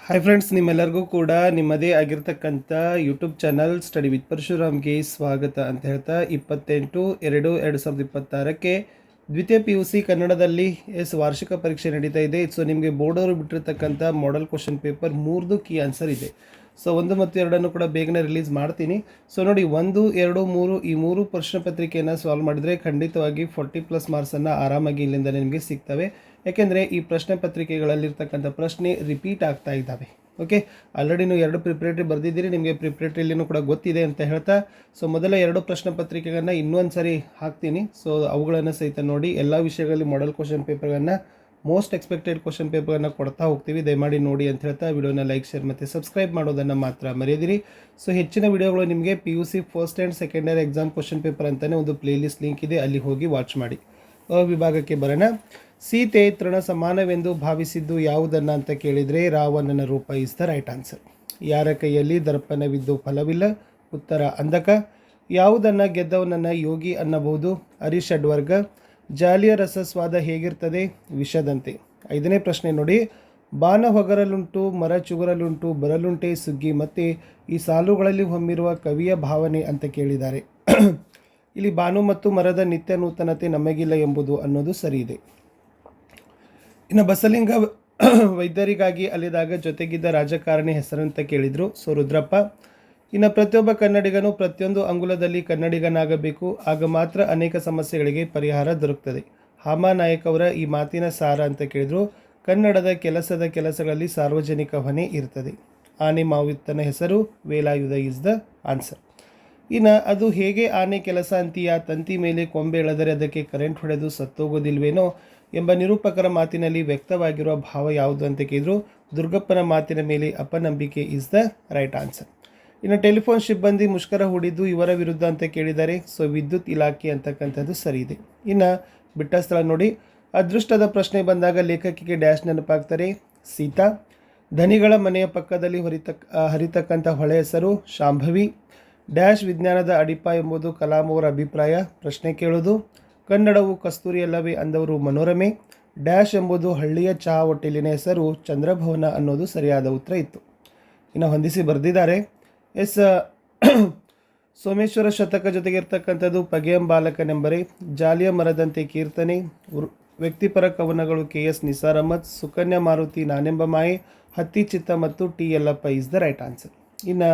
Hi friends, ನಿಮ್ಮೆಲ್ಲರಿಗೂ ಕೂಡ ನಿಮ್ಮದೇ ಆಗಿರ್ತಕ್ಕಂಥ ಯೂಟ್ಯೂಬ್ ಚಾನಲ್ ಸ್ಟಡಿ ವಿತ್ ಪರಶುರಾಮ್ಗೆ ಸ್ವಾಗತ ಅಂತ ಹೇಳ್ತಾ 28/2/2026ಕ್ಕೆ ದ್ವಿತೀಯ PUC ಕನ್ನಡದಲ್ಲಿ ವಾರ್ಷಿಕ ಪರೀಕ್ಷೆ ನಡೀತಾ ಇದೆ. ಸೊ ನಿಮಗೆ ಬೋರ್ಡ್ ಅವರು ಬಿಟ್ಟಿರ್ತಕ್ಕಂಥ model question paper 3 key answer ಇದೆ. ಸೊ 1 ಮತ್ತು 2 ಕೂಡ ಬೇಗನೆ ರಿಲೀಸ್ ಮಾಡ್ತೀನಿ. ಸೊ ನೋಡಿ, 1, 2, 3 ಈ 3 ಪ್ರಶ್ನೆ ಪತ್ರಿಕೆಯನ್ನು ಸಾಲ್ವ್ ಮಾಡಿದರೆ ಖಂಡಿತವಾಗಿ 40+ ಮಾರ್ಕ್ಸನ್ನು ಆರಾಮಾಗಿ ಇಲ್ಲಿಂದ ನಿಮಗೆ ಸಿಗ್ತವೆ. ಯಾಕೆಂದರೆ ಈ ಪ್ರಶ್ನೆ ಪತ್ರಿಕೆಗಳಲ್ಲಿರ್ತಕ್ಕಂಥ ಪ್ರಶ್ನೆ ರಿಪೀಟ್ ಆಗ್ತಾ ಇದ್ದಾವೆ. ಓಕೆ, ಆಲ್ರೆಡಿ ನೀವು 2 ಪ್ರಿಪ್ರೇಟರಿ ಬರೆದಿದ್ದೀರಿ, ನಿಮಗೆ ಪ್ರಿಪ್ರೇಟರಿಲಿನೂ ಕೂಡ ಗೊತ್ತಿದೆ ಅಂತ ಹೇಳ್ತಾ, ಸೊ ಮೊದಲ 2 ಪ್ರಶ್ನೆ ಪತ್ರಿಕೆಗಳನ್ನು ಇನ್ನೊಂದು ಸರಿ ಹಾಕ್ತೀನಿ. ಸೊ ಅವುಗಳನ್ನು ಸಹಿತ ನೋಡಿ. ಎಲ್ಲ ವಿಷಯಗಳಲ್ಲಿ ಮಾಡೆಲ್ ಕ್ವಶನ್ ಪೇಪರ್ಗಳನ್ನು, ಮೋಸ್ಟ್ ಎಕ್ಸ್ಪೆಕ್ಟೆಡ್ ಕ್ವಶನ್ ಪೇಪರ್ಗಳನ್ನು ಕೊಡ್ತಾ ಹೋಗ್ತೀವಿ. ದಯಮಾಡಿ ನೋಡಿ ಅಂತ ಹೇಳ್ತಾ ವಿಡಿಯೋನ ಲೈಕ್, ಶೇರ್ ಮತ್ತು ಸಬ್ಸ್ಕ್ರೈಬ್ ಮಾಡೋದನ್ನು ಮಾತ್ರ ಮರೆಯದಿರಿ. ಸೊ ಹೆಚ್ಚಿನ ವಿಡಿಯೋಗಳು ನಿಮಗೆ PUC first and second year exam question paper ಅಂತಲೇ ಒಂದು ಪ್ಲೇಲಿಸ್ಟ್ ಲಿಂಕ್ ಇದೆ, ಅಲ್ಲಿ ಹೋಗಿ ವಾಚ್ ಮಾಡಿ. ವಿಭಾಗಕ್ಕೆ ಬರೋಣ. ಸೀತೆ ತೃಣ ಸಮಾನವೆಂದು ಭಾವಿಸಿದ್ದು ಯಾವುದನ್ನು ಅಂತ ಕೇಳಿದರೆ ರಾವಣನ ರೂಪ ಇಸ್ ದ ರೈಟ್ ಆನ್ಸರ್. ಯಾರ ಕೈಯಲ್ಲಿ ದರ್ಪಣವಿದ್ದು ಫಲವಿಲ್ಲ? ಉತ್ತರ ಅಂಧಕ. ಯಾವುದನ್ನು ಗೆದ್ದವನನ್ನು ಯೋಗಿ ಅನ್ನಬಹುದು? ಅರಿಷಡ್ವರ್ಗ. ಜಾಲಿಯ ರಸ ಸ್ವಾದ ಹೇಗಿರ್ತದೆ? ವಿಷದಂತೆ. 5ನೇ ಪ್ರಶ್ನೆ ನೋಡಿ. ಬಾನ ಹೊಗರಲುಂಟು, ಮರ ಚುಗುರಲುಂಟು, ಬರಲುಂಟೆ ಸುಗ್ಗಿ, ಮತ್ತು ಈ ಸಾಲುಗಳಲ್ಲಿ ಹೊಮ್ಮಿರುವ ಕವಿಯ ಭಾವನೆ ಅಂತ ಕೇಳಿದ್ದಾರೆ. ಇಲ್ಲಿ ಬಾನು ಮತ್ತು ಮರದ ನಿತ್ಯ ನೂತನತೆ ನಮಗಿಲ್ಲ ಎಂಬುದು ಅನ್ನೋದು ಸರಿ ಇದೆ. ಇನ್ನು ಬಸಲಿಂಗ ವೈದ್ಯರಿಗಾಗಿ ಅಲಿದಾಗ ಜೊತೆಗಿದ್ದ ರಾಜಕಾರಣಿ ಹೆಸರಂತ ಕೇಳಿದರು. ಸೊ ರುದ್ರಪ್ಪ. ಇನ್ನು ಪ್ರತಿಯೊಬ್ಬ ಕನ್ನಡಿಗನು ಪ್ರತಿಯೊಂದು ಅಂಗುಲದಲ್ಲಿ ಕನ್ನಡಿಗನಾಗಬೇಕು, ಆಗ ಮಾತ್ರ ಅನೇಕ ಸಮಸ್ಯೆಗಳಿಗೆ ಪರಿಹಾರ ದೊರಕುತ್ತದೆ. ಹಾಮಾನಾಯಕ್ ಅವರ ಈ ಮಾತಿನ ಸಾರ ಅಂತ ಕೇಳಿದರು. ಕನ್ನಡದ ಕೆಲಸಗಳಲ್ಲಿ ಸಾರ್ವಜನಿಕ ಹೊಣೆ ಇರ್ತದೆ. ಆನೆ ಮಾವುತನ ಹೆಸರು ವೇಲಾಯುಧ ಇಸ್ ದ ಆನ್ಸರ್. ಇನ್ನು ಅದು ಹೇಗೆ ಆನೆ ಕೆಲಸ ಅಂತೀಯ? ತಂತಿ ಮೇಲೆ ಕೊಂಬೆ ಎಳೆದರೆ ಅದಕ್ಕೆ ಕರೆಂಟ್ ಹೊಡೆದು ಸತ್ತೋಗೋದಿಲ್ವೇನೋ ಎಂಬ ನಿರೂಪಕರ ಮಾತಿನಲ್ಲಿ ವ್ಯಕ್ತವಾಗಿರುವ ಭಾವ ಯಾವುದು ಅಂತ ಕೇಳಿದ್ರು. ದುರ್ಗಪ್ಪನ ಮಾತಿನ ಮೇಲೆ ಅಪನಂಬಿಕೆ ಇಸ್ ದ ರೈಟ್ ಆನ್ಸರ್. ಇನ್ನು ಟೆಲಿಫೋನ್ ಸಿಬ್ಬಂದಿ ಮುಷ್ಕರ ಹೂಡಿದ್ದು ಇವರ ವಿರುದ್ಧ ಅಂತ ಕೇಳಿದ್ದಾರೆ. ಸೊ ವಿದ್ಯುತ್ ಇಲಾಖೆ ಅಂತಕ್ಕಂಥದ್ದು ಸರಿ ಇದೆ. ಇನ್ನು ಬಿಟ್ಟ ಸ್ಥಳ ನೋಡಿ. ಅದೃಷ್ಟದ ಪ್ರಶ್ನೆ ಬಂದಾಗ ಲೇಖಕಿಗೆ ಡ್ಯಾಶ್ ನೆನಪಾಗ್ತಾರೆ. ಸೀತಾ. ಧನಿಗಳ ಮನೆಯ ಪಕ್ಕದಲ್ಲಿ ಹರಿತಕ್ಕಂಥ ಹೊಳೆ ಹೆಸರು ಶಾಂಭವಿ. ಡ್ಯಾಶ್ ವಿಜ್ಞಾನದ ಅಡಿಪ ಎಂಬುದು ಕಲಾಂ ಅವರ ಅಭಿಪ್ರಾಯ. ಪ್ರಶ್ನೆ ಕೇಳೋದು. ಕನ್ನಡವು ಕಸ್ತೂರಿ ಅಲ್ಲವೇ ಅಂದವರು ಮನೋರಮೆ. ಡ್ಯಾಶ್ ಎಂಬುದು ಹಳ್ಳಿಯ ಚಹಾ ಹೋಟೆಲಿನ ಹೆಸರು ಚಂದ್ರಭವನ ಅನ್ನೋದು ಸರಿಯಾದ ಉತ್ತರ ಇತ್ತು. ಇನ್ನು ಹೊಂದಿಸಿ ಬರೆದಿದ್ದಾರೆ. ಸೋಮೇಶ್ವರ ಶತಕ ಜೊತೆಗೆ ಇರ್ತಕ್ಕಂಥದ್ದು ಪಗೆಯಂ ಬಾಲಕನೆಂಬರೆ. ಜಾಲಿಯ ಮರದಂತೆ ಕೀರ್ತನೆ. ವ್ಯಕ್ತಿಪರ ಕವನಗಳು KS ನಿಸಾರ್ ಅಹಮದ್. ಸುಕನ್ಯಾ ಮಾರುತಿ ನಾನೆಂಬ ಮಾಯೆ. ಹತ್ತಿ ಚಿತ್ತ ಮತ್ತು T Yellappa is the right answer. ಇನ್ನು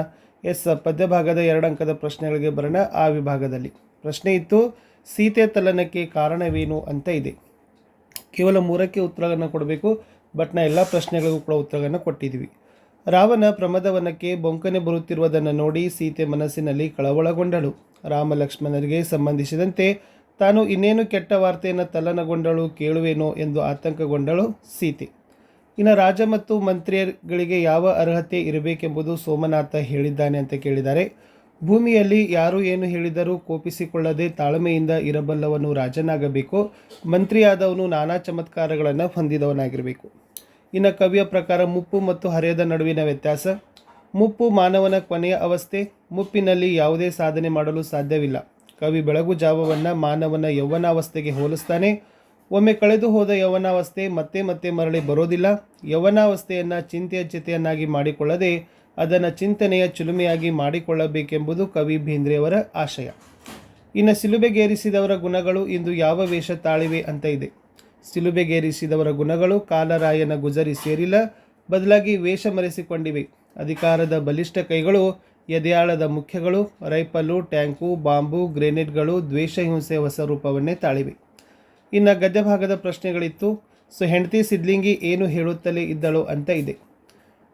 ಪದ್ಯ ಭಾಗದ 2 ಅಂಕದ ಪ್ರಶ್ನೆಗಳಿಗೆ ಬರೋಣ. ಆ ವಿಭಾಗದಲ್ಲಿ ಪ್ರಶ್ನೆ ಇತ್ತು, ಸೀತೆ ತಲ್ಲಣಕ್ಕೆ ಕಾರಣವೇನು ಅಂತ ಇದೆ. ಕೇವಲ 3ಕ್ಕೆ ಉತ್ತರಗಳನ್ನು ಕೊಡಬೇಕು, ಬಟ್ ನಾ ಎಲ್ಲ ಪ್ರಶ್ನೆಗಳಿಗೂ ಕೂಡ ಉತ್ತರಗಳನ್ನು ಕೊಟ್ಟಿದ್ದೀವಿ. ರಾವಣ ಪ್ರಮದವನಕ್ಕೆ ಬೊಂಕನೆ ಬರುತ್ತಿರುವುದನ್ನು ನೋಡಿ ಸೀತೆ ಮನಸ್ಸಿನಲ್ಲಿ ಕಳವಳಗೊಂಡಳು. ರಾಮ ಲಕ್ಷ್ಮಣರಿಗೆ ಸಂಬಂಧಿಸಿದಂತೆ ತಾನು ಇನ್ನೇನು ಕೆಟ್ಟ ವಾರ್ತೆಯನ್ನು ತಲ್ಲಣಗೊಂಡಳು ಕೇಳುವೇನೋ ಎಂದು ಆತಂಕಗೊಂಡಳು ಸೀತೆ. ಇನ್ನು ರಾಜ ಮತ್ತು ಮಂತ್ರಿಗಳಿಗೆ ಯಾವ ಅರ್ಹತೆ ಇರಬೇಕೆಂಬುದು ಸೋಮನಾಥ ಹೇಳಿದ್ದಾನೆ ಅಂತ ಕೇಳಿದ್ದಾರೆ. ಭೂಮಿಯಲ್ಲಿ ಯಾರು ಏನು ಹೇಳಿದರೂ ಕೋಪಿಸಿಕೊಳ್ಳದೆ ತಾಳ್ಮೆಯಿಂದ ಇರಬಲ್ಲವನು ರಾಜನಾಗಬೇಕು. ಮಂತ್ರಿಯಾದವನು ನಾನಾ ಚಮತ್ಕಾರಗಳನ್ನು ಹೊಂದಿದವನಾಗಿರಬೇಕು. ಇನ್ನು ಕವಿಯ ಪ್ರಕಾರ ಮುಪ್ಪು ಮತ್ತು ಹರೆಯದ ನಡುವಿನ ವ್ಯತ್ಯಾಸ. ಮುಪ್ಪು ಮಾನವನ ಕೊನೆಯ ಅವಸ್ಥೆ. ಮುಪ್ಪಿನಲ್ಲಿ ಯಾವುದೇ ಸಾಧನೆ ಮಾಡಲು ಸಾಧ್ಯವಿಲ್ಲ. ಕವಿ ಬೆಳಗು ಜಾವವನ್ನು ಮಾನವನ ಯೌವನಾವಸ್ಥೆಗೆ ಹೋಲಿಸ್ತಾನೆ. ಒಮ್ಮೆ ಕಳೆದು ಹೋದ ಯೌವನಾವಸ್ಥೆ ಮತ್ತೆ ಮತ್ತೆ ಮರಳಿ ಬರೋದಿಲ್ಲ. ಯೌವನಾವಸ್ಥೆಯನ್ನು ಚಿಂತೆಯ ಚಿತೆಯನ್ನಾಗಿ ಮಾಡಿಕೊಳ್ಳದೆ ಅದನ್ನು ಚಿಂತನೆಯ ಚಿಲುಮೆಯಾಗಿ ಮಾಡಿಕೊಳ್ಳಬೇಕೆಂಬುದು ಕವಿ ಬೇಂದ್ರೆಯವರ ಆಶಯ. ಇನ್ನು ಸಿಲುಬೆಗೇರಿಸಿದವರ ಗುಣಗಳು ಇಂದು ಯಾವ ವೇಷ ತಾಳಿವೆ ಅಂತ ಇದೆ. ಸಿಲುಬೆಗೇರಿಸಿದವರ ಗುಣಗಳು ಕಾಲರಾಯನ ಗುಜರಿ ಸೇರಿಲ್ಲ, ಬದಲಾಗಿ ವೇಷ ಮರೆಸಿಕೊಂಡಿವೆ. ಅಧಿಕಾರದ ಬಲಿಷ್ಠ ಕೈಗಳು, ಎದೆಯಾಳದ ಮುಖ್ಯಗಳು, ರೈಫಲು, ಟ್ಯಾಂಕು, ಬಾಂಬು, ಗ್ರೆನೇಡ್ಗಳು ದ್ವೇಷ ಹಿಂಸೆ ಹೊಸ ರೂಪವನ್ನೇ ತಾಳಿವೆ. ಇನ್ನು ಗದ್ಯ ಭಾಗದ ಪ್ರಶ್ನೆಗಳಿತ್ತು. ಸೊ ಹೆಂಡತಿ ಸಿದ್ಲಿಂಗಿ ಏನು ಹೇಳುತ್ತಲೇ ಇದ್ದಳು ಅಂತ ಇದೆ.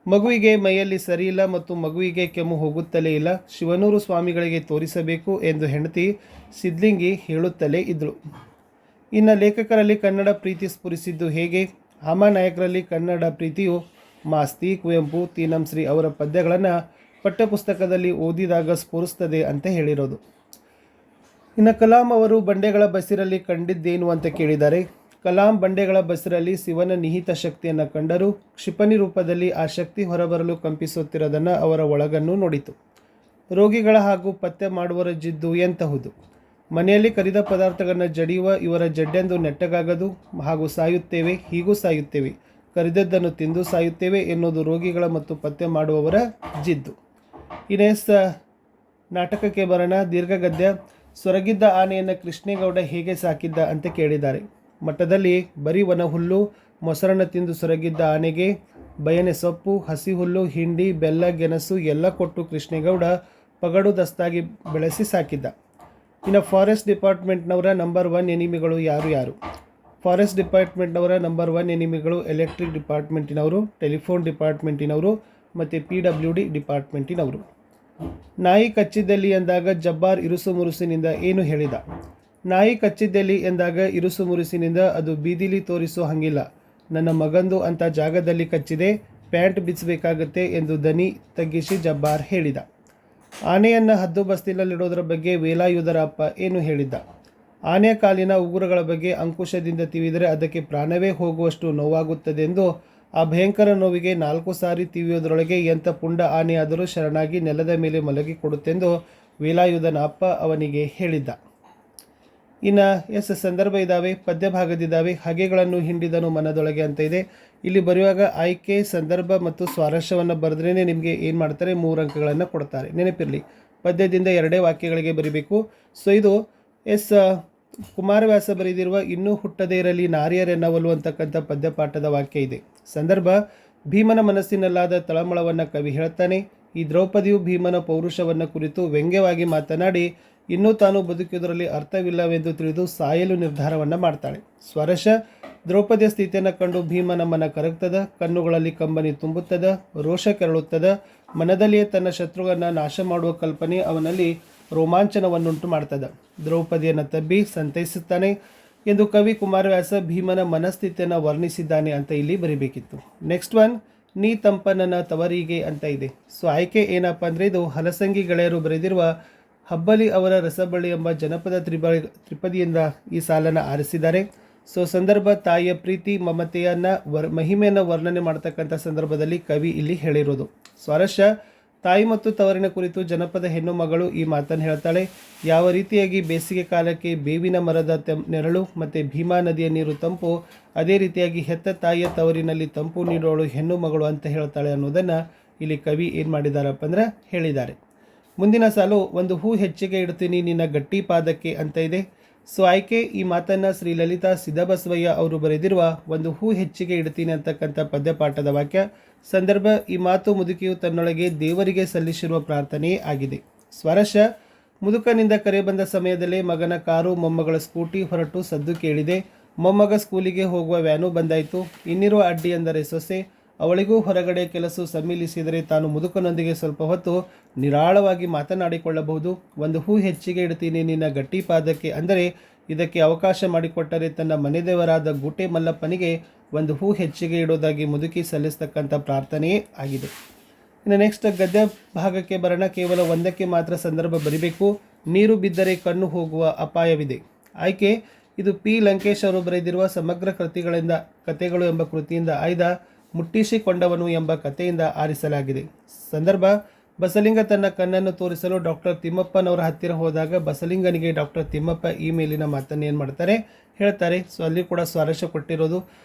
ಮಗುವಿಗೆ ಮೈಯಲ್ಲಿ ಸರಿಯಿಲ್ಲ ಮತ್ತು ಮಗುವಿಗೆ ಕೆಮ್ಮು ಹೋಗುತ್ತಲೇ ಇಲ್ಲ. ಶಿವನೂರು ಸ್ವಾಮಿಗಳಿಗೆ ತೋರಿಸಬೇಕು ಎಂದು ಹೆಂಡತಿ ಸಿದ್ಲಿಂಗಿ ಹೇಳುತ್ತಲೇ ಇದ್ದಳು. ಇನ್ನು ಲೇಖಕರಲ್ಲಿ ಕನ್ನಡ ಪ್ರೀತಿ ಸ್ಫುರಿಸಿದ್ದು ಹೇಗೆ? ಹಾಮಾನಾಯಕರಲ್ಲಿ ಕನ್ನಡ ಪ್ರೀತಿಯು ಮಾಸ್ತಿ, ಕುವೆಂಪು, ತೀನಂಶ್ರೀ ಅವರ ಪದ್ಯಗಳನ್ನು ಪಠ್ಯಪುಸ್ತಕದಲ್ಲಿ ಓದಿದಾಗ ಸ್ಫುರಿಸ್ತದೆ ಅಂತ ಹೇಳಿರೋದು. ಇನ್ನು ಕಲಾಂ ಅವರು ಬಂಡೆಗಳ ಬಸಿರಲ್ಲಿ ಕಂಡಿದ್ದೇನು ಅಂತ ಕೇಳಿದ್ದಾರೆ. ಕಲಾಂ ಬಂಡೆಗಳ ಬಸಿರಲ್ಲಿ ಶಿವನ ನಿಹಿತ ಶಕ್ತಿಯನ್ನು ಕಂಡರು. ಕ್ಷಿಪಣಿ ರೂಪದಲ್ಲಿ ಆ ಶಕ್ತಿ ಹೊರಬರಲು ಕಂಪಿಸುತ್ತಿರೋದನ್ನು ಅವರ ಒಳಗನ್ನು ನೋಡಿತು. ರೋಗಿಗಳ ಹಾಗೂ ಪತ್ತೆ ಮಾಡುವರ ಜಿದ್ದು ಎಂತಹುದು? ಮನೆಯಲ್ಲಿ ಕರಿದ ಪದಾರ್ಥಗಳನ್ನು ಜಡಿಯುವ ಇವರ ಜಡ್ಡೆಂದು ನೆಟ್ಟಗಾಗದು ಹಾಗೂ ಸಾಯುತ್ತೇವೆ, ಹೀಗೂ ಸಾಯುತ್ತೇವೆ. ಕರಿದದ್ದನ್ನು ತಿಂದು ಸಾಯುತ್ತೇವೆ ಎನ್ನುವುದು ರೋಗಿಗಳ ಮತ್ತು ಪತ್ತೆ ಮಾಡುವವರ ಜಿದ್ದು. ಇನೇಸ್ ನಾಟಕಕ್ಕೆ ಬರೋಣ. ದೀರ್ಘಗದ್ಯ. ಸೊರಗಿದ್ದ ಆನೆಯನ್ನು ಕೃಷ್ಣೇಗೌಡ ಹೇಗೆ ಸಾಕಿದ್ದ ಅಂತ ಕೇಳಿದ್ದಾರೆ. ಮಠದಲ್ಲಿ ಬರೀ ಒಣ ಹುಲ್ಲು ಮೊಸರನ್ನು ತಿಂದು ಸೊರಗಿದ್ದ ಆನೆಗೆ ಬಯನೆ ಸೊಪ್ಪು, ಹಸಿ ಹುಲ್ಲು, ಹಿಂಡಿ, ಬೆಲ್ಲ, ಗೆಣಸು ಎಲ್ಲ ಕೊಟ್ಟು ಕೃಷ್ಣೇಗೌಡ ಪಗಡು ದಸ್ತಾಗಿ ಬೆಳೆಸಿ ಸಾಕಿದ್ದ. ಇನ್ನು ಫಾರೆಸ್ಟ್ ಡಿಪಾರ್ಟ್ಮೆಂಟ್ನವರ ನಂಬರ್ 1 ಎನಿಮಿಗಳು ಯಾರು? ಫಾರೆಸ್ಟ್ ಡಿಪಾರ್ಟ್ಮೆಂಟ್ನವರ ನಂಬರ್ 1 ಎನಿಮಿಗಳು ಎಲೆಕ್ಟ್ರಿಕ್ ಡಿಪಾರ್ಟ್ಮೆಂಟಿನವರು, ಟೆಲಿಫೋನ್ ಡಿಪಾರ್ಟ್ಮೆಂಟಿನವರು ಮತ್ತು PWD ಡಿಪಾರ್ಟ್ಮೆಂಟಿನವರು. ನಾಯಿ ಕಚ್ಚಿದ್ದಲ್ಲಿ ಎಂದಾಗ ಜಬ್ಬಾರ್ ಇರುಸು ಮುರುಸಿನಿಂದ ಏನು ಹೇಳಿದ? ನಾಯಿ ಕಚ್ಚಿದ್ದಲ್ಲಿ ಎಂದಾಗ ಇರುಸು ಮುರುಸಿನಿಂದ ಅದು ಬೀದಿಲಿ ತೋರಿಸೋ ಹಂಗಿಲ್ಲ, ನನ್ನ ಮಗಂದು ಅಂತ ಜಾಗದಲ್ಲಿ ಕಚ್ಚಿದೆ, ಪ್ಯಾಂಟ್ ಬಿಚ್ಚಬೇಕಾಗತ್ತೆ ಎಂದು ದನಿ ತಗ್ಗಿಸಿ ಜಬ್ಬಾರ್ ಹೇಳಿದ. ಆನೆಯನ್ನು ಹದ್ದು ಬಸ್ತಿನಲ್ಲಿಡೋದರ ಬಗ್ಗೆ ವೇಲಾಯುಧರ ಅಪ್ಪ ಏನು ಹೇಳಿದ್ದ? ಆನೆಯ ಕಾಲಿನ ಉಗುರುಗಳ ಬಗ್ಗೆ ಅಂಕುಶದಿಂದ ತಿವಿದರೆ ಅದಕ್ಕೆ ಪ್ರಾಣವೇ ಹೋಗುವಷ್ಟು ನೋವಾಗುತ್ತದೆಂದು, ಆ ಭಯಂಕರ ನೋವಿಗೆ 4 ಸಾರಿ ತಿವಿಯೋದರೊಳಗೆ ಎಂಥ ಪುಂಡ ಆನೆಯಾದರೂ ಶರಣಾಗಿ ನೆಲದ ಮೇಲೆ ಮಲಗಿ ಕೊಡುತ್ತೆಂದು ವೇಲಾಯುಧನ ಅಪ್ಪ ಅವನಿಗೆ ಹೇಳಿದ್ದ. ಇನ್ನು ಸಂದರ್ಭ ಇದ್ದಾವೆ, ಪದ್ಯ ಭಾಗದಿದ್ದಾವೆ. ಹಗೆಗಳನ್ನು ಹಿಂಡಿದನು ಮನದೊಳಗೆ ಅಂತ ಇದೆ. ಇಲ್ಲಿ ಬರೆಯುವಾಗ ಆಯ್ಕೆ, ಸಂದರ್ಭ ಮತ್ತು ಸ್ವಾರಸ್ಯವನ್ನು ಬರೆದ್ರೇ ನಿಮಗೆ ಏನು ಮಾಡ್ತಾರೆ, 3 ಅಂಕಗಳನ್ನು ಕೊಡ್ತಾರೆ. ನೆನಪಿರಲಿ, ಪದ್ಯದಿಂದ 2 ವಾಕ್ಯಗಳಿಗೆ ಬರೀಬೇಕು. ಸೊ ಇದು ಕುಮಾರವ್ಯಾಸ ಬರೆದಿರುವ ಇನ್ನೂ ಹುಟ್ಟದೇ ಇರಲಿ ನಾರಿಯರೆನ್ನವಲು ಅಂತಕ್ಕಂಥ ಪದ್ಯಪಾಠದ ವಾಕ್ಯ ಇದೆ. ಸಂದರ್ಭ, ಭೀಮನ ಮನಸ್ಸಿನಲ್ಲಾದ ತಳಮಳವನ್ನು ಕವಿ ಹೇಳ್ತಾನೆ. ಈ ದ್ರೌಪದಿಯು ಭೀಮನ ಪೌರುಷವನ್ನು ಕುರಿತು ವ್ಯಂಗ್ಯವಾಗಿ ಮಾತನಾಡಿ ಇನ್ನೂ ತಾನು ಬದುಕುವುದರಲ್ಲಿ ಅರ್ಥವಿಲ್ಲವೆಂದು ತಿಳಿದು ಸಾಯಲು ನಿರ್ಧಾರವನ್ನು ಮಾಡ್ತಾಳೆ. ಸ್ವರಶ, ದ್ರೌಪದಿಯ ಸ್ಥಿತಿಯನ್ನು ಕಂಡು ಭೀಮನ ಮನ ಕರಗ್ತದ, ಕಣ್ಣುಗಳಲ್ಲಿ ಕಂಬನಿ ತುಂಬುತ್ತದೆ, ರೋಷ ಕೆರಳುತ್ತದೆ, ಮನದಲ್ಲಿಯೇ ತನ್ನ ಶತ್ರುಗಳನ್ನು ನಾಶ ಮಾಡುವ ಕಲ್ಪನೆ ಅವನಲ್ಲಿ ರೋಮಾಂಚನವನ್ನುಂಟು ಮಾಡ್ತದೆ. ದ್ರೌಪದಿಯನ್ನು ತಬ್ಬಿ ಸಂತೈಸುತ್ತಾನೆ ಎಂದು ಕವಿ ಕುಮಾರವ್ಯಾಸ ಭೀಮನ ಮನಸ್ಥಿತಿಯನ್ನು ವರ್ಣಿಸಿದ್ದಾನೆ ಅಂತ ಇಲ್ಲಿ ಬರೀಬೇಕಿತ್ತು. ನೆಕ್ಸ್ಟ್ ಒನ್, ನೀ ತಂಪನನ ತವರಿಗೆ ಅಂತ ಇದೆ. ಸೊ ಆಯ್ಕೆ ಏನಪ್ಪ ಅಂದರೆ ಇದು ಹಲಸಂಗಿ ಗೆಳೆಯರು ಬರೆದಿರುವ ಹಬ್ಬಲಿ ಅವರ ರಸಬಳ್ಳಿ ಎಂಬ ಜನಪದ ತ್ರಿಪದಿಯಿಂದ ಈ ಸಾಲನ್ನು ಆರಿಸಿದ್ದಾರೆ. ಸೊ ಸಂದರ್ಭ, ತಾಯಿಯ ಪ್ರೀತಿ ಮಮತೆಯನ್ನು ಮಹಿಮೆಯನ್ನು ವರ್ಣನೆ ಮಾಡ್ತಕ್ಕಂಥ ಸಂದರ್ಭದಲ್ಲಿ ಕವಿ ಇಲ್ಲಿ ಹೇಳಿರೋದು. ಸ್ವಾರಸ್ಯ, ತಾಯಿ ಮತ್ತು ತವರಿನ ಕುರಿತು ಜನಪದ ಹೆಣ್ಣು ಮಗಳು ಈ ಮಾತನ್ನು ಹೇಳ್ತಾಳೆ. ಯಾವ ರೀತಿಯಾಗಿ ಬೇಸಿಗೆ ಕಾಲಕ್ಕೆ ಬೇವಿನ ಮರದ ನೆರಳು ಮತ್ತು ಭೀಮಾ ನದಿಯ ನೀರು ತಂಪು, ಅದೇ ರೀತಿಯಾಗಿ ಹೆತ್ತ ತಾಯಿಯ ತವರಿನಲ್ಲಿ ತಂಪು ನೀಡೋಳು ಹೆಣ್ಣು ಮಗಳು ಅಂತ ಹೇಳ್ತಾಳೆ ಅನ್ನೋದನ್ನು ಇಲ್ಲಿ ಕವಿ ಏನು ಮಾಡಿದಾರಪ್ಪ ಅಂದ್ರೆ ಹೇಳಿದ್ದಾರೆ. ಮುಂದಿನ ಸಾಲು, ಒಂದು ಹೂ ಹೆಚ್ಚಿಗೆ ಇಡ್ತೀನಿ ನಿನ್ನ ಗಟ್ಟಿ ಪಾದಕ್ಕೆ ಅಂತ ಇದೆ. ಸೊ ಆಯ್ಕೆ, ಈ ಮಾತನ್ನು ಶ್ರೀ ಲಲಿತಾ ಸಿದ್ದಬಸವಯ್ಯ ಅವರು ಬರೆದಿರುವ ಒಂದು ಹೂ ಹೆಚ್ಚಿಗೆ ಇಡ್ತೀನಿ ಅಂತಕ್ಕಂಥ ಪದ್ಯಪಾಠದ ವಾಕ್ಯ. ಸಂದರ್ಭ, ಈ ಮಾತು ಮುದುಕಿಯು ತನ್ನೊಳಗೆ ದೇವರಿಗೆ ಸಲ್ಲಿಸಿರುವ ಪ್ರಾರ್ಥನೆಯೇ ಆಗಿದೆ. ಸ್ವರಶ, ಮುದುಕನಿಂದ ಕರೆ ಬಂದ ಸಮಯದಲ್ಲೇ ಮಗನ ಕಾರು ಮೊಮ್ಮಗಳ ಸ್ಕೂಟಿ ಹೊರಟು ಸದ್ದು ಕೇಳಿದೆ. ಮೊಮ್ಮಗ ಸ್ಕೂಲಿಗೆ ಹೋಗುವ ವ್ಯಾನು ಬಂದಾಯಿತು. ಇನ್ನಿರುವ ಅಡ್ಡಿ ಎಂದರೆ ಸೊಸೆ. ಅವಳಿಗೂ ಹೊರಗಡೆ ಕೆಲಸ ಸಮ್ಮಿಲಿಸಿದರೆ ತಾನು ಮುದುಕನೊಂದಿಗೆ ಸ್ವಲ್ಪ ಹೊತ್ತು ನಿರಾಳವಾಗಿ ಮಾತನಾಡಿಕೊಳ್ಳಬಹುದು. ಒಂದು ಹೂ ಹೆಚ್ಚಿಗೆ ಇಡ್ತೀನಿ ನಿನ್ನ ಗಟ್ಟಿ ಪಾದಕ್ಕೆ ಅಂದರೆ ಇದಕ್ಕೆ ಅವಕಾಶ ಮಾಡಿಕೊಟ್ಟರೆ ತನ್ನ ಮನೆದೇವರಾದ ಗೂಟೆ ಮಲ್ಲಪ್ಪನಿಗೆ ಒಂದು ಹೂ ಹೆಚ್ಚಿಗೆ ಇಡೋದಾಗಿ ಮುದುಕಿ ಸಲ್ಲಿಸ್ತಕ್ಕಂಥ ಪ್ರಾರ್ಥನೆಯೇ ಆಗಿದೆ. ಇನ್ನು ನೆಕ್ಸ್ಟ್ ಗದ್ಯ ಭಾಗಕ್ಕೆ ಬರೋಣ. ಕೇವಲ ಒಂದಕ್ಕೆ ಮಾತ್ರ ಸಂದರ್ಭ ಬರಿಬೇಕು. ನೀರು ಬಿದ್ದರೆ ಕಣ್ಣು ಹೋಗುವ ಅಪಾಯವಿದೆ. ಆಯ್ಕೆ, ಇದು P. ಲಂಕೇಶ್ ಅವರು ಬರೆದಿರುವ ಸಮಗ್ರ ಕಥೆಗಳು ಎಂಬ ಕೃತಿಯಿಂದ ಆಯ್ದ ಮುಟ್ಟಿಸಿಕೊಂಡವನು ಎಂಬ ಕಥೆಯಿಂದ ಆರಿಸಲಾಗಿದೆ. ಸಂದರ್ಭ, ಬಸಲಿಂಗ ತನ್ನ ಕಣ್ಣನ್ನು ತೋರಿಸಲು ಡಾಕ್ಟರ್ ತಿಮ್ಮಪ್ಪನವರ ಹತ್ತಿರ ಹೋದಾಗ ಬಸಲಿಂಗನಿಗೆ ಡಾಕ್ಟರ್ ತಿಮ್ಮಪ್ಪ ಈ ಮೇಲಿನ ಮಾತನ್ನು ಏನು ಮಾಡ್ತಾರೆ, ಹೇಳ್ತಾರೆ. ಸೊ ಅಲ್ಲಿ ಕೂಡ ಸ್ವಾರಸ್ಯ ಕೊಟ್ಟಿರೋದು.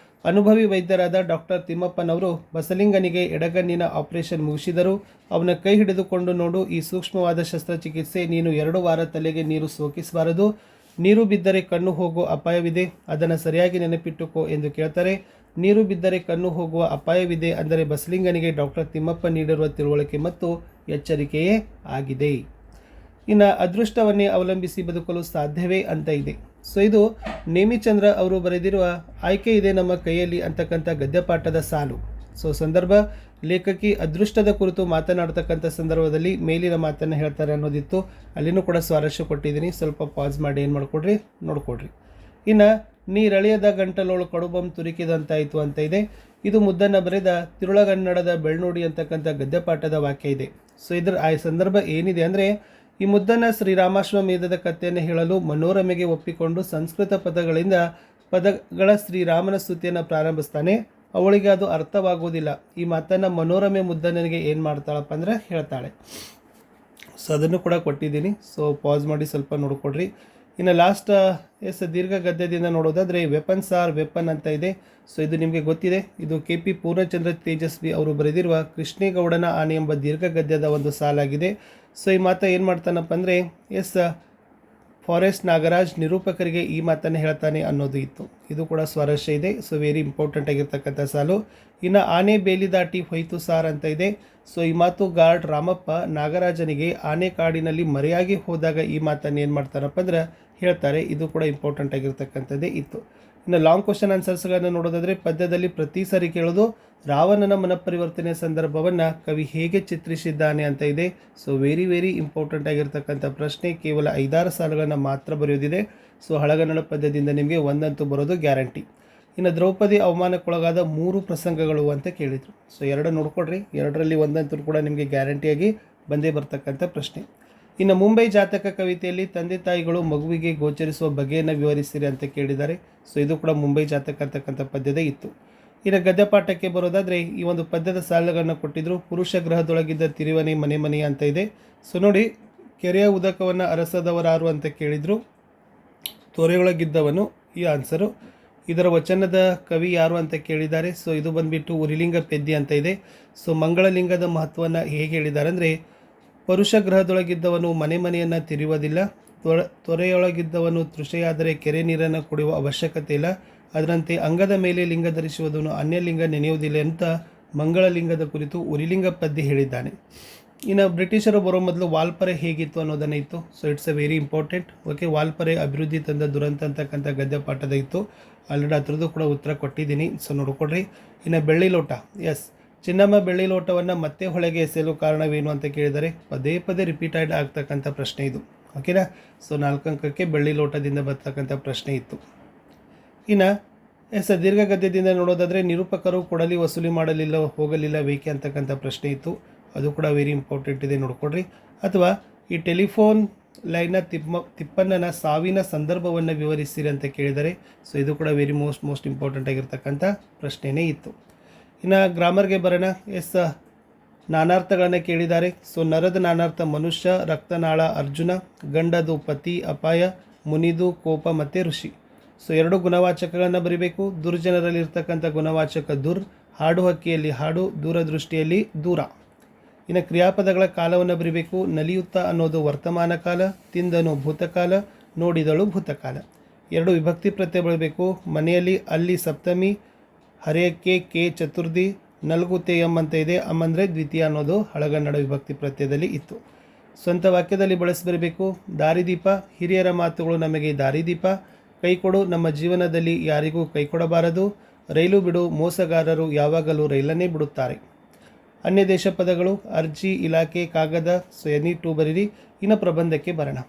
ಅನುಭವಿ ವೈದ್ಯರಾದ ಡಾಕ್ಟರ್ ತಿಮ್ಮಪ್ಪನವರು ಬಸಲಿಂಗನಿಗೆ ಎಡಗಣ್ಣಿನ ಆಪರೇಷನ್ ಮುಗಿಸಿದರು. ಅವನ ಕೈ ಹಿಡಿದುಕೊಂಡು, ನೋಡು, ಈ ಸೂಕ್ಷ್ಮವಾದ ಶಸ್ತ್ರಚಿಕಿತ್ಸೆ ನೀನು 2 ವಾರ ತಲೆಗೆ ನೀರು ಸೋಕಿಸಬಾರದು. ನೀರು ಬಿದ್ದರೆ ಕಣ್ಣು ಹೋಗೋ ಅಪಾಯವಿದೆ, ಅದನ್ನು ಸರಿಯಾಗಿ ನೆನಪಿಟ್ಟುಕೋ ಎಂದು ಕೇಳ್ತಾರೆ. ನೀರು ಬಿದ್ದರೆ ಕಣ್ಣು ಹೋಗುವ ಅಪಾಯವಿದೆ ಅಂದರೆ ಬಸಲಿಂಗನಿಗೆ ಡಾಕ್ಟರ್ ತಿಮ್ಮಪ್ಪ ನೀಡಿರುವ ತಿಳುವಳಿಕೆ ಮತ್ತು ಎಚ್ಚರಿಕೆಯೇ ಆಗಿದೆ. ಇನ್ನು ಅದೃಷ್ಟವನ್ನೇ ಅವಲಂಬಿಸಿ ಬದುಕಲು ಸಾಧ್ಯವೇ ಅಂತ ಇದೆ. ಸೊ ಇದು ನೇಮಿಚಂದ್ರ ಅವರು ಬರೆದಿರುವ ಆಯ್ಕೆ ಇದೆ ನಮ್ಮ ಕೈಯಲ್ಲಿ ಅಂತಕ್ಕಂಥ ಗದ್ಯಪಾಠದ ಸಾಲು. ಸೊ ಸಂದರ್ಭ, ಲೇಖಕಿ ಅದೃಷ್ಟದ ಕುರಿತು ಮಾತನಾಡ್ತಕ್ಕಂಥ ಸಂದರ್ಭದಲ್ಲಿ ಮೇಲಿನ ಮಾತನ್ನು ಹೇಳ್ತಾರೆ ಅನ್ನೋದಿತ್ತು. ಅಲ್ಲಿನೂ ಕೂಡ ಸ್ವಾರಸ್ಯ ಕೊಟ್ಟಿದ್ದೀನಿ. ಸ್ವಲ್ಪ ಪಾಸ್ ಮಾಡಿ ಏನು ಮಾಡಿಕೊಡ್ರಿ, ನೋಡ್ಕೊಡ್ರಿ. ಇನ್ನು ನೀರಳಿಯದ ಗಂಟಲೋಳು ಕಡುಬಂ ತುರುಕಿದಂತಾಯಿತು ಅಂತ ಇದೆ. ಇದು ಮುದ್ದನ್ನು ಬರೆದ ತಿರುಳಗನ್ನಡದ ಬೆಳ್ನೋಡಿ ಅಂತಕ್ಕಂಥ ಗದ್ಯಪಾಠದ ವಾಕ್ಯ ಇದೆ. ಸೊ ಇದರ ಆ ಸಂದರ್ಭ ಏನಿದೆ ಅಂದರೆ, ಈ ಮುದ್ದನ್ನು ಶ್ರೀರಾಮಾಶ್ವಮೇಧದ ಕಥೆಯನ್ನು ಹೇಳಲು ಮನೋರಮೆಗೆ ಒಪ್ಪಿಕೊಂಡು ಸಂಸ್ಕೃತ ಪದಗಳ ಶ್ರೀರಾಮನ ಸ್ತುತಿಯನ್ನು ಪ್ರಾರಂಭಿಸ್ತಾನೆ. ಅವಳಿಗೆ ಅದು ಅರ್ಥವಾಗುವುದಿಲ್ಲ. ಈ ಮಾತನ್ನು ಮನೋರಮೆ ಮುದ್ದನಿಗೆ ಏನು ಮಾಡ್ತಾಳಪ್ಪ ಅಂದರೆ ಹೇಳ್ತಾಳೆ. ಸೊ ಅದನ್ನು ಕೂಡ ಕೊಟ್ಟಿದ್ದೀನಿ. ಸೊ ಪಾಸ್ ಮಾಡಿ ಸ್ವಲ್ಪ ನೋಡ್ಕೊಡ್ರಿ. ಇನ್ನು ಲಾಸ್ಟ್ ದೀರ್ಘ ಗದ್ಯದಿಂದ ನೋಡೋದಾದರೆ ವೆಪನ್ಸ್ ಆರ್ ವೆಪನ್ ಅಂತ ಇದೆ. ಸೊ ಇದು ನಿಮಗೆ ಗೊತ್ತಿದೆ, ಇದು KP ಪೂರ್ಣಚಂದ್ರ ತೇಜಸ್ವಿ ಅವರು ಬರೆದಿರುವ ಕೃಷ್ಣೇಗೌಡನ ಆನೆ ಎಂಬ ದೀರ್ಘ ಗದ್ಯದ ಒಂದು ಸಾಲಾಗಿದೆ. ಸೊ ಈ ಮಾತು ಏನು ಮಾಡ್ತಾನಪ್ಪ ಅಂದರೆ ಫಾರೆಸ್ಟ್ ನಾಗರಾಜ್ ನಿರೂಪಕರಿಗೆ ಈ ಮಾತನ್ನು ಹೇಳ್ತಾನೆ ಅನ್ನೋದು ಇತ್ತು. ಇದು ಕೂಡ ಸ್ವಾರಸ್ಯ ಇದೆ. ಸೊ ವೆರಿ ಇಂಪಾರ್ಟೆಂಟ್ ಆಗಿರ್ತಕ್ಕಂಥ ಸಾಲು. ಇನ್ನು ಆನೆ ಬೇಲಿ ದಾಟಿ ಹೋಯ್ತು ಸಾರ್ ಅಂತ ಇದೆ. ಸೊ ಈ ಮಾತು ಗಾರ್ಡ್ ರಾಮಪ್ಪ ನಾಗರಾಜನಿಗೆ ಆನೆ ಕಾಡಿನಲ್ಲಿ ಮರೆಯಾಗಿ ಹೋದಾಗ ಈ ಮಾತನ್ನು ಏನು ಮಾಡ್ತಾರಪ್ಪ ಅಂದ್ರೆ ಹೇಳ್ತಾರೆ. ಇದು ಕೂಡ ಇಂಪಾರ್ಟೆಂಟ್ ಆಗಿರ್ತಕ್ಕಂಥದ್ದೇ ಇತ್ತು. ಇನ್ನು ಲಾಂಗ್ ಕ್ವಶನ್ ಆನ್ಸರ್ಸ್ಗಳನ್ನು ನೋಡೋದಾದರೆ ಪದ್ಯದಲ್ಲಿ ಪ್ರತಿ ಸಾರಿ ಕೇಳೋದು ರಾವಣನ ಮನಪರಿವರ್ತನೆ ಸಂದರ್ಭವನ್ನು ಕವಿ ಹೇಗೆ ಚಿತ್ರಿಸಿದ್ದಾನೆ ಅಂತ ಇದೆ. ಸೊ ವೆರಿ ಇಂಪಾರ್ಟೆಂಟ್ ಆಗಿರ್ತಕ್ಕಂಥ ಪ್ರಶ್ನೆ. ಕೇವಲ 5-6 ಸಾಲುಗಳನ್ನು ಮಾತ್ರ ಬರೆಯೋದಿದೆ. ಸೊ ಹಳಗನ್ನಡ ಪದ್ಯದಿಂದ ನಿಮಗೆ ಒಂದಂತೂ ಬರೋದು ಗ್ಯಾರಂಟಿ. ಇನ್ನು ದ್ರೌಪದಿ ಅವಮಾನಕ್ಕೊಳಗಾದ 3 ಪ್ರಸಂಗಗಳು ಅಂತ ಕೇಳಿದರು. ಸೊ 2 ನೋಡ್ಕೊಡ್ರಿ, 2ರಲ್ಲಿ ಒಂದಂತೂ ಕೂಡ ನಿಮಗೆ ಗ್ಯಾರಂಟಿಯಾಗಿ ಬಂದೇ ಬರ್ತಕ್ಕಂಥ ಪ್ರಶ್ನೆ. ಇನ್ನು ಮುಂಬೈ ಜಾತಕ ಕವಿತೆಯಲ್ಲಿ ತಂದೆ ತಾಯಿಗಳು ಮಗುವಿಗೆ ಗೋಚರಿಸುವ ಬಗೆಯನ್ನು ವಿವರಿಸಿರಿ ಅಂತ ಕೇಳಿದ್ದಾರೆ. ಸೊ ಇದು ಕೂಡ ಮುಂಬೈ ಜಾತಕ ಅಂತಕ್ಕಂಥ ಪದ್ಯದೇ ಇತ್ತು. ಇನ್ನು ಗದ್ಯಪಾಠಕ್ಕೆ ಬರೋದಾದರೆ ಈ ಒಂದು ಪದ್ಯದ ಸಾಲುಗಳನ್ನು ಕೊಟ್ಟಿದ್ರು. ಪುರುಷ ಗ್ರಹದೊಳಗಿದ್ದ ತಿರುವನೆ ಮನೆ ಅಂತ ಇದೆ. ಸೊ ನೋಡಿ, ಕೆರೆಯ ಉದಕವನ್ನು ಅರಸದವರಾರು ಅಂತ ಕೇಳಿದರು. ತೊರೆಯೊಳಗಿದ್ದವನು ಈ ಆನ್ಸರು. ಇದರ ವಚನದ ಕವಿ ಯಾರು ಅಂತ ಕೇಳಿದ್ದಾರೆ. ಸೊ ಇದು ಬಂದುಬಿಟ್ಟು ಉರಿಲಿಂಗ ಪೆದ್ದಿ ಅಂತ ಇದೆ. ಸೊ ಮಂಗಳಲಿಂಗದ ಮಹತ್ವವನ್ನು ಹೇಗೆ ಹೇಳಿದ್ದಾರೆ ಅಂದರೆ, ಪರುಷ ಗ್ರಹದೊಳಗಿದ್ದವನು ಮನೆಯನ್ನು ತಿರುವುದಿಲ್ಲ, ತೊರೆಯೊಳಗಿದ್ದವನು ತೃಷೆಯಾದರೆ ಕೆರೆ ನೀರನ್ನು ಕುಡಿಯುವ ಅವಶ್ಯಕತೆ ಇಲ್ಲ, ಅದರಂತೆ ಅಂಗದ ಮೇಲೆ ಲಿಂಗ ಧರಿಸುವುದನ್ನು ಅನ್ಯಲಿಂಗ ನೆನೆಯುವುದಿಲ್ಲ ಅಂತ ಮಂಗಳಲಿಂಗದ ಕುರಿತು ಉರಿಲಿಂಗ ಪದ್ಯ ಹೇಳಿದ್ದಾನೆ. ಇನ್ನು ಬ್ರಿಟಿಷರು ಬರೋ ಮೊದಲು ವಾಲ್ಪರೆ ಹೇಗಿತ್ತು ಅನ್ನೋದನ್ನೇ ಇತ್ತು. So it's a very important. Okay, Valparai ಅಭಿವೃದ್ಧಿ ತಂದ ದುರಂತ ಅಂತಕ್ಕಂಥ ಗದ್ಯ ಪಾಠದ ಇತ್ತು. ಆಲ್ರೆಡಿ ಅದ್ರದ್ದು ಕೂಡ ಉತ್ತರ ಕೊಟ್ಟಿದ್ದೀನಿ. ಸೊ ನೋಡ್ಕೊಡ್ರಿ. ಇನ್ನು ಬೆಳ್ಳಿ ಲೋಟ, ಎಸ್, ಚಿನ್ನಮ್ಮ ಬೆಳ್ಳಿ ಲೋಟವನ್ನು ಮತ್ತೆ ಹೊಳೆಗೆ ಎಸೆಯಲು ಕಾರಣವೇನು ಅಂತ ಕೇಳಿದರೆ ಪದೇ ರಿಪೀಟೆಡ್ ಆಗ್ತಕ್ಕಂಥ ಪ್ರಶ್ನೆ ಇದು. ಓಕೆನಾ. ಸೊ 4 ಅಂಕಕ್ಕೆ ಬೆಳ್ಳಿ ಲೋಟದಿಂದ ಬರ್ತಕ್ಕಂಥ ಪ್ರಶ್ನೆ ಇತ್ತು. ಇನ್ನು ದೀರ್ಘ ಗದ್ಯದಿಂದ ನೋಡೋದಾದರೆ ನಿರೂಪಕರು ಕೊಡಲಿ ವಸೂಲಿ ಮಾಡಲಿಲ್ಲ ಹೋಗಲಿಲ್ಲ ಬೇಕೆ ಅಂತಕ್ಕಂಥ ಪ್ರಶ್ನೆ ಇತ್ತು. ಅದು ಕೂಡ ವೆರಿ ಇಂಪಾರ್ಟೆಂಟ್ ಇದೆ, ನೋಡ್ಕೊಡ್ರಿ. ಅಥವಾ ಈ ಟೆಲಿಫೋನ್ ಲೈನ್ನ ತಿಪ್ಪಣ್ಣನ ಸಾವಿನ ಸಂದರ್ಭವನ್ನು ವಿವರಿಸಿರಿ ಅಂತ ಕೇಳಿದರೆ. ಸೊ ಇದು ಕೂಡ ವೆರಿ ಮೋಸ್ಟ್ ಇಂಪಾರ್ಟೆಂಟ್ ಆಗಿರ್ತಕ್ಕಂಥ ಪ್ರಶ್ನೆಯೇ ಇತ್ತು. ಇನ್ನು ಗ್ರಾಮರ್ಗೆ ಬರೋಣ. ನಾನಾರ್ಥಗಳನ್ನು ಕೇಳಿದ್ದಾರೆ. ಸೊ ನರದ ನಾನಾರ್ಥ ಮನುಷ್ಯ, ರಕ್ತನಾಳ ಅರ್ಜುನ, ಗಂಡದು ಪತಿ, ಅಪಾಯ, ಮುನಿದು ಕೋಪ ಮತ್ತು ಋಷಿ. ಸೊ 2 ಗುಣವಾಚಕಗಳನ್ನು ಬರೀಬೇಕು. ದುರ್ಜನರಲ್ಲಿರ್ತಕ್ಕಂಥ ಗುಣವಾಚಕ ದುರ್, ಹಾಡು ಹಕ್ಕಿಯಲ್ಲಿ ಹಾಡು, ದೂರದೃಷ್ಟಿಯಲ್ಲಿ ದೂರ. ಇನ್ನು ಕ್ರಿಯಾಪದಗಳ ಕಾಲವನ್ನು ಬರೀಬೇಕು. ನಲಿಯುತ್ತಾ ಅನ್ನೋದು ವರ್ತಮಾನ ಕಾಲ, ತಿಂದನು ಭೂತಕಾಲ, ನೋಡಿದಳು ಭೂತಕಾಲ. 2 ವಿಭಕ್ತಿ ಪ್ರತ್ಯಯ ಬರಬೇಕು. ಮನೆಯಲ್ಲಿ ಅಲ್ಲಿ ಸಪ್ತಮಿ, ಹರೆಯಕ್ಕೆ ಕೆ ಚತುರ್ಥಿ, ನಲ್ಗುತ್ತೆ ಎಂ ಅಂತ ಇದೆ. ಅಂದರೆ ದ್ವಿತೀಯ ಅನ್ನೋದು ಹಳಗನ್ನಡ ವಿಭಕ್ತಿ ಪ್ರತ್ಯಯದಲ್ಲಿ ಇತ್ತು. ಸ್ವಂತ ವಾಕ್ಯದಲ್ಲಿ ಬಳಸಬರಬೇಕು. ದಾರಿದೀಪ, ಹಿರಿಯರ ಮಾತುಗಳು ನಮಗೆ ದಾರಿದೀಪ. ಕೈಕೊಡು, ನಮ್ಮ ಜೀವನದಲ್ಲಿ ಯಾರಿಗೂ ಕೈಕೊಡಬಾರದು. ರೈಲು ಬಿಡು, ಮೋಸಗಾರರು ಯಾವಾಗಲೂ ರೈಲನ್ನೇ ಬಿಡುತ್ತಾರೆ. ಅನ್ಯ ದೇಶ ಪದಗಳು ಅರ್ಜಿ, ಇಲಾಖೆ, ಕಾಗದ. ಸೊ ಎನಿ 2 ಬರೀರಿ. ಇನ್ನು ಪ್ರಬಂಧಕ್ಕೆ ಬರೋಣ.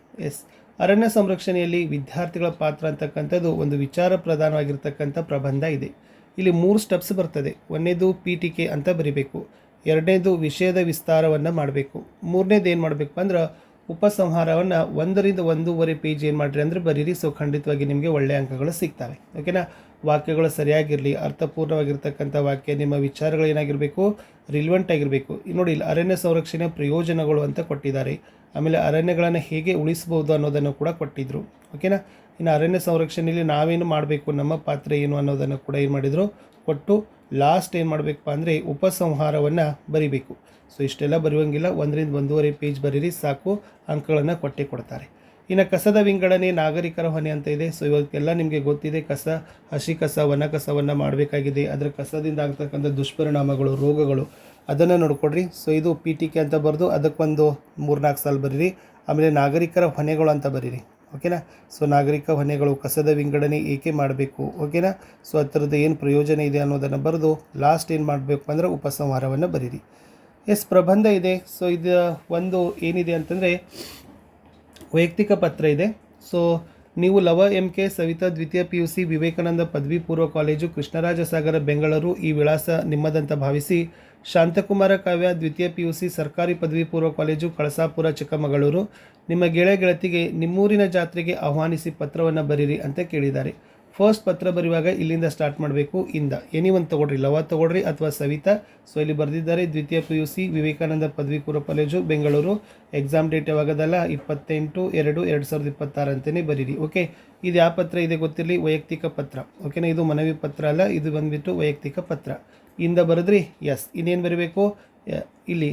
ಅರಣ್ಯ ಸಂರಕ್ಷಣೆಯಲ್ಲಿ ವಿದ್ಯಾರ್ಥಿಗಳ ಪಾತ್ರ ಅಂತಕ್ಕಂಥದ್ದು ಒಂದು ವಿಚಾರ ಪ್ರಧಾನವಾಗಿರ್ತಕ್ಕಂಥ ಪ್ರಬಂಧ ಇದೆ. ಇಲ್ಲಿ 3 ಸ್ಟೆಪ್ಸ್ ಬರ್ತದೆ. 1ನೇದು ಪೀಠಿಕೆ ಅಂತ ಬರಿಬೇಕು. 2ನೇದು ವಿಷಯದ ವಿಸ್ತಾರವನ್ನು ಮಾಡಬೇಕು. 3ನೇದು ಏನು ಮಾಡಬೇಕು ಅಂದ್ರೆ ಉಪಸಂಹಾರವನ್ನು 1ರಿಂದ 1.5 ಪೇಜ್ ಏನು ಮಾಡಿರಿ ಅಂದರೆ ಬರೀರಿ. ಸೊ ಖಂಡಿತವಾಗಿ ನಿಮಗೆ ಒಳ್ಳೆಯ ಅಂಕಗಳು ಸಿಗ್ತವೆ. ಓಕೆನಾ. ವಾಕ್ಯಗಳು ಸರಿಯಾಗಿರಲಿ, ಅರ್ಥಪೂರ್ಣವಾಗಿರ್ತಕ್ಕಂಥ ವಾಕ್ಯ, ನಿಮ್ಮ ವಿಚಾರಗಳು ಏನಾಗಿರಬೇಕು, ರಿಲಿವೆಂಟ್ ಆಗಿರಬೇಕು. ನೋಡಿ, ಇಲ್ಲಿ ಅರಣ್ಯ ಸಂರಕ್ಷಣೆ ಪ್ರಯೋಜನಗಳು ಅಂತ ಕೊಟ್ಟಿದ್ದಾರೆ. ಆಮೇಲೆ ಅರಣ್ಯಗಳನ್ನು ಹೇಗೆ ಉಳಿಸ್ಬೋದು ಅನ್ನೋದನ್ನು ಕೂಡ ಕೊಟ್ಟಿದ್ದರು. ಓಕೆನಾ. ಇನ್ನು ಅರಣ್ಯ ಸಂರಕ್ಷಣೆಯಲ್ಲಿ ನಾವೇನು ಮಾಡಬೇಕು, ನಮ್ಮ ಪಾತ್ರ ಏನು ಅನ್ನೋದನ್ನು ಕೂಡ ಏನು ಮಾಡಿದರು ಕೊಟ್ಟು ಲಾಸ್ಟ್ ಏನು ಮಾಡಬೇಕಪ್ಪ ಅಂದರೆ ಉಪಸಂಹಾರವನ್ನು ಬರಿಬೇಕು. ಸೊ ಇಷ್ಟೆಲ್ಲ ಬರೆಯುವಂಗಿಲ್ಲ, 1ರಿಂದ 1.5 ಪೇಜ್ ಬರೀರಿ ಸಾಕು, ಅಂಕಗಳನ್ನು ಕೊಟ್ಟೇ ಕೊಡ್ತಾರೆ. ಇನ್ನು ಕಸದ ವಿಂಗಡಣೆ, ನಾಗರಿಕರ ಹೊಣೆ ಅಂತ ಇದೆ. ಸೊ ಇವತ್ತೆಲ್ಲ ನಿಮಗೆ ಗೊತ್ತಿದೆ, ಕಸ, ಹಸಿ ಕಸ, ವನ ಕಸವನ್ನು ಮಾಡಬೇಕಾಗಿದೆ. ಅದರ ಕಸದಿಂದ ಆಗ್ತಕ್ಕಂಥ ದುಷ್ಪರಿಣಾಮಗಳು, ರೋಗಗಳು, ಅದನ್ನು ನೋಡ್ಕೊಡ್ರಿ. ಸೊ ಇದು ಪೀಠಿಕೆ ಅಂತ ಬರೆದು ಅದಕ್ಕೊಂದು 3-4 ಸಾಲು ಬರೀರಿ. ಆಮೇಲೆ ನಾಗರಿಕರ ಹೊಣೆಗಳು ಅಂತ ಬರೀರಿ. ಓಕೆನಾ. ಸೊ ನಾಗರಿಕ ಹೊಣೆಗಳು, ಕಸದ ವಿಂಗಡಣೆ ಏಕೆ ಮಾಡಬೇಕು, ಓಕೆನಾ. ಸೊ ಅದರದ್ದು ಏನು ಪ್ರಯೋಜನ ಇದೆ ಅನ್ನೋದನ್ನು ಬರೆದು ಲಾಸ್ಟ್ ಏನು ಮಾಡಬೇಕು ಅಂದರೆ ಉಪಸಂಹಾರವನ್ನು ಬರೀರಿ. ಪ್ರಬಂಧ ಇದೆ. ಸೊ ಇದು ಒಂದು ಏನಿದೆ ಅಂತಂದರೆ ವೈಯಕ್ತಿಕ ಪತ್ರ ಇದೆ. ಸೊ ನೀವು ಲವ MK ಸವಿತಾ ದ್ವಿತೀಯ PUC ವಿವೇಕಾನಂದ ಪದವಿ ಪೂರ್ವ ಕಾಲೇಜು ಕೃಷ್ಣರಾಜ ಸಾಗರ ಬೆಂಗಳೂರು ಈ ವಿಳಾಸ ನಿಮ್ಮದಂತ ಭಾವಿಸಿ ಶಾಂತಕುಮಾರ ಕಾವ್ಯ ದ್ವಿತೀಯ PUC ಸರ್ಕಾರಿ ಪದವಿ ಪೂರ್ವ ಕಾಲೇಜು ಕಳಸಾಪುರ ಚಿಕ್ಕಮಗಳೂರು ನಿಮ್ಮ ಗೆಳತಿಗೆ ನಿಮ್ಮೂರಿನ ಜಾತ್ರೆಗೆ ಆಹ್ವಾನಿಸಿ ಪತ್ರವನ್ನು ಬರೀರಿ ಅಂತ ಕೇಳಿದ್ದಾರೆ. ಫಸ್ಟ್ ಪತ್ರ ಬರೆಯುವಾಗ ಇಲ್ಲಿಂದ ಸ್ಟಾರ್ಟ್ ಮಾಡಬೇಕು. ಇಂದ ಎನಿ ಒಂದು ತೊಗೊಳ್ರಿ, ಲವ ತೊಗೊಳ್ರಿ ಅಥವಾ ಸವಿತಾ. ಸೊ ಇಲ್ಲಿ ಬರೆದಿದ್ದಾರೆ ದ್ವಿತೀಯ PUC ವಿವೇಕಾನಂದ ಪದವಿ ಪೂರ್ವ ಕಾಲೇಜು ಬೆಂಗಳೂರು. ಎಕ್ಸಾಮ್ ಡೇಟ್ ಯಾವಾಗದಲ್ಲ 28/2/2026 ಅಂತಲೇ ಬರೀರಿ. ಓಕೆ, ಇದು ಯಾವ ಪತ್ರ ಇದೆ ಗೊತ್ತಿರಲಿ, ವೈಯಕ್ತಿಕ ಪತ್ರ. ಓಕೆನಾ, ಇದು ಮನವಿ ಪತ್ರ ಅಲ್ಲ, ಇದು ಬಂದುಬಿಟ್ಟು ವೈಯಕ್ತಿಕ ಪತ್ರ. ಇಂದ ಬರೆದ್ರಿ. ಎಸ್, ಇನ್ನೇನು ಬರೀಬೇಕು, ಇಲ್ಲಿ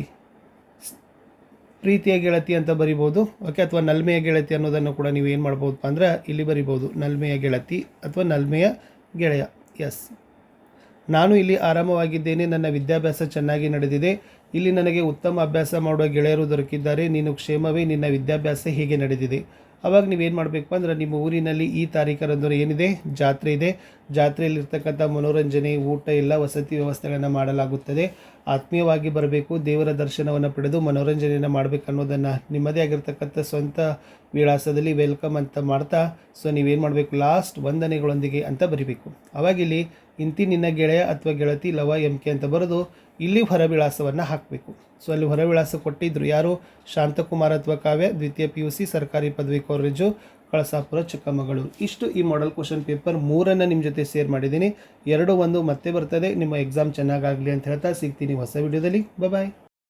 ಪ್ರೀತಿಯ ಗೆಳತಿ ಅಂತ ಬರಿಬೋದು. ಓಕೆ, ಅಥವಾ ನಲ್ಮೆಯ ಗೆಳತಿ ಅನ್ನೋದನ್ನು ಕೂಡ ನೀವು ಏನು ಮಾಡ್ಬೋದಪ್ಪ ಅಂದ್ರೆ ಇಲ್ಲಿ ಬರಿಬೋದು, ನಲ್ಮೆಯ ಗೆಳತಿ ಅಥವಾ ನಲ್ಮೆಯ ಗೆಳೆಯ. ಎಸ್, ನಾನು ಇಲ್ಲಿ ಆರಾಮವಾಗಿದ್ದೇನೆ, ನನ್ನ ವಿದ್ಯಾಭ್ಯಾಸ ಚೆನ್ನಾಗಿ ನಡೆದಿದೆ, ಇಲ್ಲಿ ನನಗೆ ಉತ್ತಮ ಅಭ್ಯಾಸ ಮಾಡುವ ಗೆಳೆಯರು ದೊರಕಿದ್ದಾರೆ, ನೀನು ಕ್ಷೇಮವೇ, ನಿನ್ನ ವಿದ್ಯಾಭ್ಯಾಸ ಹೇಗೆ ನಡೆದಿದೆ. ಅವಾಗ ನೀವೇನು ಮಾಡಬೇಕಪ್ಪ ಅಂದ್ರೆ ನಿಮ್ಮ ಊರಿನಲ್ಲಿ ಈ ತಾರೀಖರಂದು ಏನಿದೆ, ಜಾತ್ರೆ ಇದೆ. ಜಾತ್ರೆಯಲ್ಲಿರ್ತಕ್ಕಂಥ ಮನೋರಂಜನೆ, ಊಟ ಎಲ್ಲ ವಸತಿ ವ್ಯವಸ್ಥೆಗಳನ್ನು ಮಾಡಲಾಗುತ್ತದೆ. ಆತ್ಮೀಯವಾಗಿ ಬರಬೇಕು, ದೇವರ ದರ್ಶನವನ್ನು ಪಡೆದು ಮನೋರಂಜನೆಯನ್ನು ಮಾಡಬೇಕು ಅನ್ನೋದನ್ನು ನಿಮ್ಮದೇ ಆಗಿರ್ತಕ್ಕಂಥ ಸ್ವಂತ ವಿಳಾಸದಲ್ಲಿ ವೆಲ್ಕಮ್ ಅಂತ ಮಾಡ್ತಾ, ಸೊ ನೀವೇನು ಮಾಡಬೇಕು, ಲಾಸ್ಟ್ ವಂದನೆಗಳೊಂದಿಗೆ ಅಂತ ಬರಿಬೇಕು. ಅವಾಗಿಲ್ಲಿ ಇಂತಿ ನಿನ್ನ ಗೆಳೆಯ ಅಥವಾ ಗೆಳತಿ ಲವ MK ಅಂತ ಬರೆದು ಇಲ್ಲಿ ಹೊರವಿಳಾಸವನ್ನು ಹಾಕಬೇಕು. ಸೊ ಅಲ್ಲಿ ಹೊರವಿಳಾಸ ಕೊಟ್ಟಿದ್ದರು ಯಾರು, ಶಾಂತಕುಮಾರ್ ಅಥವಾ ಕಾವ್ಯ, ದ್ವಿತೀಯ PUC ಸರ್ಕಾರಿ ಪದವಿ ಕಾಲೇಜು ಕಳಸಾಪುರ ಚಿಕ್ಕಮಗಳೂರು. ಇಷ್ಟು ಈ ಮಾಡೆಲ್ ಕ್ವಶನ್ ಪೇಪರ್ 3 ನಿಮ್ಮ ಜೊತೆ ಶೇರ್ ಮಾಡಿದ್ದೀನಿ. 2 ಮತ್ತೆ ಬರ್ತದೆ. ನಿಮ್ಮ ಎಕ್ಸಾಮ್ ಚೆನ್ನಾಗಾಗಲಿ ಅಂತ ಹೇಳ್ತಾ ಸಿಗ್ತೀನಿ ಹೊಸ ವಿಡಿಯೋದಲ್ಲಿ. ಬಾಯ್.